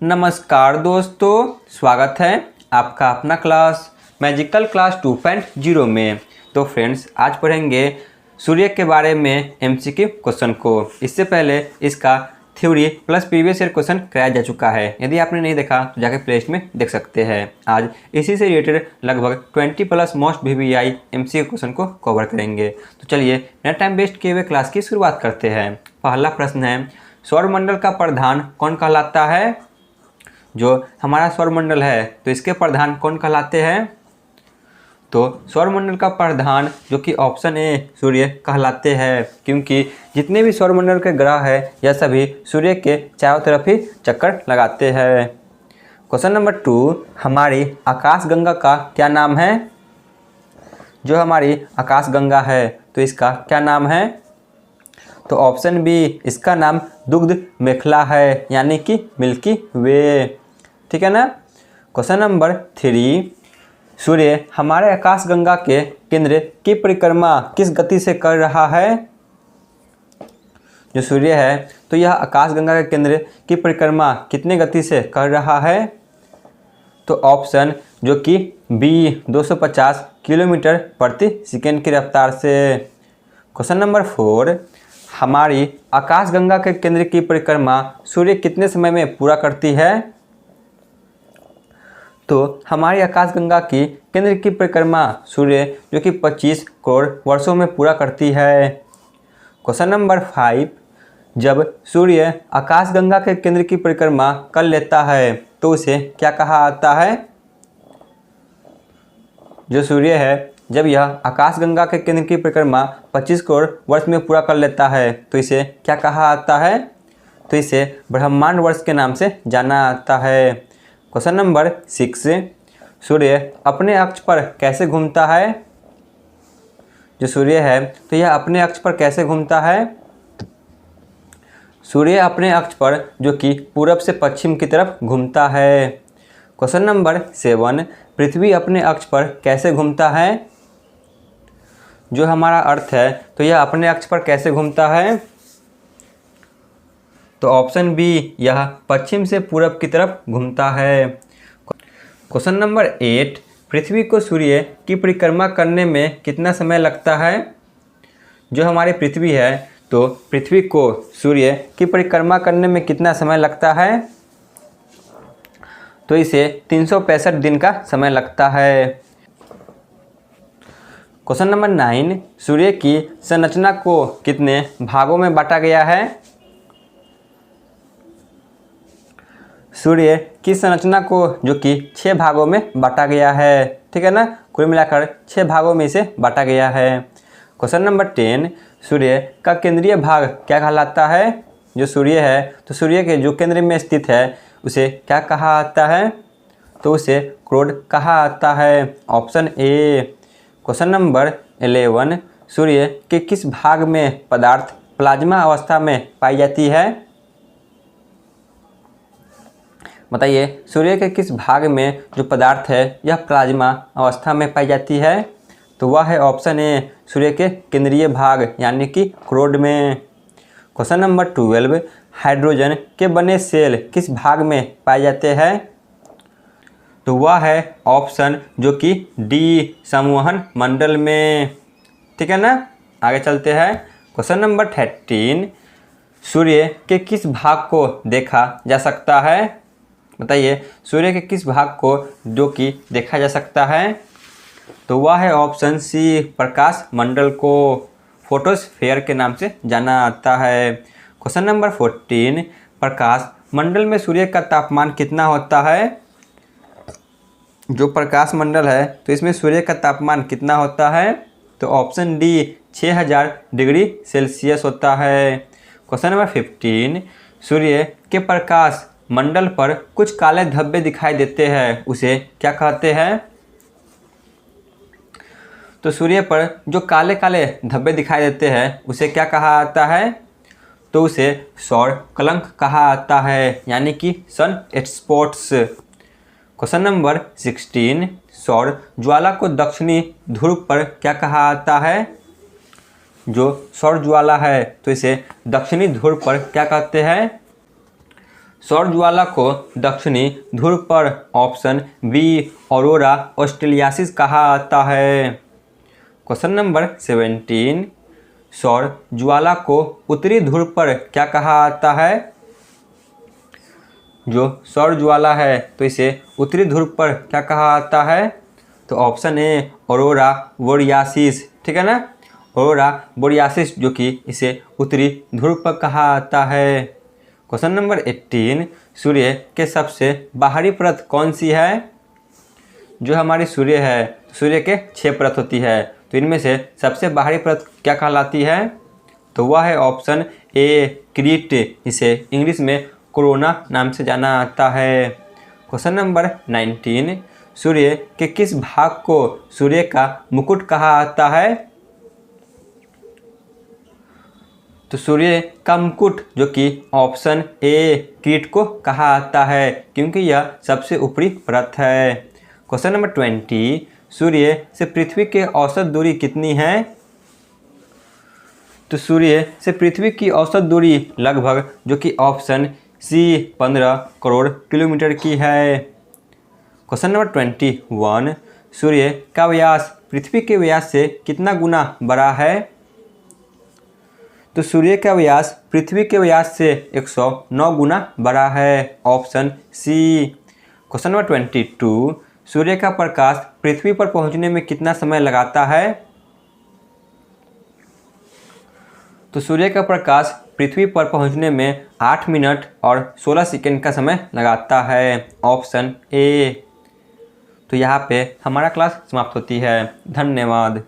नमस्कार दोस्तों, स्वागत है आपका अपना क्लास मैजिकल क्लास 2.0 में। तो फ्रेंड्स, आज पढ़ेंगे सूर्य के बारे में एमसीक्यू क्वेश्चन को। इससे पहले इसका theory plus previous year question कराया जा चुका है। यदि आपने नहीं देखा तो जाकर प्ले लिस्ट में देख सकते हैं। आज इसी से रिलेटेड लगभग 20 plus most VVI MCQ question को कवर करेंगे। तो चलिए बिना टाइम वेस्ट किए हुए क्लास की शुरुआत करते हैं। पहला प्रश्न है, सौरमंडल का प्रधान कौन कहलाता है? जो हमारा सौरमंडल है तो इसके प्रधान कौन कहलाते हैं? तो सौरमंडल का प्रधान जो कि ऑप्शन ए सूर्य कहलाते हैं, क्योंकि जितने भी सौरमंडल के ग्रह हैं यह सभी सूर्य के चारों तरफ ही चक्कर लगाते हैं। क्वेश्चन नंबर 2, हमारी आकाशगंगा का क्या नाम है? जो हमारी आकाशगंगा है तो इसका क्या नाम है? तो ऑप्शन बी, इसका नाम दुग्ध मेखला है, यानी कि मिल्की वे। ठीक है ना। क्वेश्चन नंबर 3, सूर्य हमारे आकाशगंगा के केंद्र की परिक्रमा किस गति से कर रहा है? जो सूर्य है तो यह आकाशगंगा के केंद्र की परिक्रमा कितने गति से कर रहा है? तो ऑप्शन जो कि बी 250 किलोमीटर प्रति सेकेंड की रफ्तार से। क्वेश्चन नंबर 4, हमारी आकाशगंगा के केंद्र की परिक्रमा सूर्य कितने समय में पूरा करती है? तो हमारी आकाशगंगा की केंद्र की परिक्रमा सूर्य जो कि 25 करोड़ वर्षों में पूरा करती है। क्वेश्चन नंबर 5, जब सूर्य आकाशगंगा के केंद्र की परिक्रमा कर लेता है तो उसे क्या कहा जाता है? जो सूर्य है जब यह आकाशगंगा के केंद्र की परिक्रमा 25 करोड़ वर्ष में पूरा कर लेता है तो इसे क्या कहा जाता है? तो इसे ब्रह्मांड वर्ष के नाम से जाना जाता है। क्वेश्चन नंबर 6, सूर्य अपने अक्ष पर कैसे घूमता है? जो सूर्य है तो यह अपने अक्ष पर कैसे घूमता है? सूर्य अपने अक्ष पर जो कि पूरब से पश्चिम की तरफ घूमता है। क्वेश्चन नंबर 7, पृथ्वी अपने अक्ष पर कैसे घूमता है? जो हमारा अर्थ है तो यह अपने अक्ष पर कैसे घूमता है? तो ऑप्शन बी, यह पश्चिम से पूरब की तरफ घूमता है। क्वेश्चन नंबर 8, पृथ्वी को सूर्य की परिक्रमा करने में कितना समय लगता है? जो हमारी पृथ्वी है तो पृथ्वी को सूर्य की परिक्रमा करने में कितना समय लगता है? तो इसे 365 दिन का समय लगता है। क्वेश्चन नंबर 9, सूर्य की संरचना को कितने भागों में बांटा गया है? सूर्य की संरचना को जो कि 6 भागों में बांटा गया है। ठीक है ना, कुल मिलाकर 6 भागों में इसे बांटा गया है। क्वेश्चन नंबर 10, सूर्य का केंद्रीय भाग क्या कहलाता है? जो सूर्य है तो सूर्य के जो केंद्र में स्थित है उसे क्या कहा जाता है? तो उसे क्रोड कहा जाता है। Option A. क्वेश्चन नंबर 11, सूर्य के किस भाग में पदार्थ प्लाज्मा अवस्था में पाई जाती है? बताइए, सूर्य के किस भाग में जो पदार्थ है यह प्लाज्मा अवस्था में पाई जाती है? तो वह है ऑप्शन ए, सूर्य के केंद्रीय भाग यानी कि क्रोड में। क्वेश्चन नंबर 12, हाइड्रोजन के बने सेल किस भाग में पाए जाते हैं? तो वह है ऑप्शन जो कि डी, संवहन मंडल में। ठीक है ना, आगे चलते हैं। क्वेश्चन नंबर 13, सूर्य के किस भाग को देखा जा सकता है? बताइए, सूर्य के किस भाग को जो कि देखा जा सकता है? तो वह है ऑप्शन सी, प्रकाश मंडल को फोटोस्फीयर के नाम से जाना जाता है। क्वेश्चन नंबर 14, प्रकाश मंडल में सूर्य का तापमान कितना होता है? जो प्रकाश मंडल है तो इसमें सूर्य का तापमान कितना होता है? तो ऑप्शन डी, 6000 डिग्री सेल्सियस होता है। क्वेश्चन नंबर 15, सूर्य के प्रकाश मंडल पर कुछ काले धब्बे दिखाई देते हैं, उसे क्या कहते हैं? तो सूर्य पर जो काले काले धब्बे दिखाई देते हैं उसे क्या कहा जाता है? तो उसे सौर कलंक कहा जाता है, यानी कि सन स्पॉट्स। क्वेश्चन नंबर 16, सौर ज्वाला को दक्षिणी ध्रुव पर क्या कहा जाता है? जो सौर ज्वाला है तो इसे दक्षिणी ध्रुव पर क्या कहते हैं? सौर ज्वाला को दक्षिणी ध्रुव पर ऑप्शन बी ऑरोरा ऑस्ट्रेलियासिस कहा आता है। क्वेश्चन नंबर 17, सौर ज्वाला को उत्तरी ध्रुव पर क्या कहा आता है? जो सौर ज्वाला है तो इसे उत्तरी ध्रुव पर क्या कहा आता है? तो ऑप्शन ए ऑरोरा बोरियासिस, ठीक है ना, ऑरोरा बोरियासिस, जो कि इसे उत्तरी ध्रुव पर कहा आता है। क्वेश्चन नंबर 18, सूर्य के सबसे बाहरी परत कौन सी है? जो हमारी सूर्य है, सूर्य के 6 परत होती है, तो इनमें से सबसे बाहरी परत क्या कहलाती है? तो वह है ऑप्शन ए क्रीट, इसे इंग्लिश में कोरोना नाम से जाना आता है। क्वेश्चन नंबर 19, सूर्य के किस भाग को सूर्य का मुकुट कहा आता है? तो सूर्य का मुकुट, जो कि ऑप्शन ए क्रीट को कहा आता है, क्योंकि यह सबसे ऊपरी परत है। क्वेश्चन नंबर 20, सूर्य से पृथ्वी के औसत दूरी कितनी है? तो सूर्य से पृथ्वी की औसत दूरी लगभग, जो कि ऑप्शन सी 15 करोड़ किलोमीटर की है। क्वेश्चन नंबर 21, सूर्य का व्यास पृथ्वी के व्यास से कितना गुना बड़ा है? तो सूर्य का व्यास पृथ्वी के व्यास से 109 गुना बड़ा है, ऑप्शन सी। क्वेश्चन नंबर 22, सूर्य का प्रकाश पृथ्वी पर पहुंचने में कितना समय लगाता है? तो सूर्य का प्रकाश पृथ्वी पर पहुंचने में 8 मिनट और 16 सेकंड का समय लगाता है, ऑप्शन ए। तो यहाँ पे हमारा क्लास समाप्त होती है। धन्यवाद।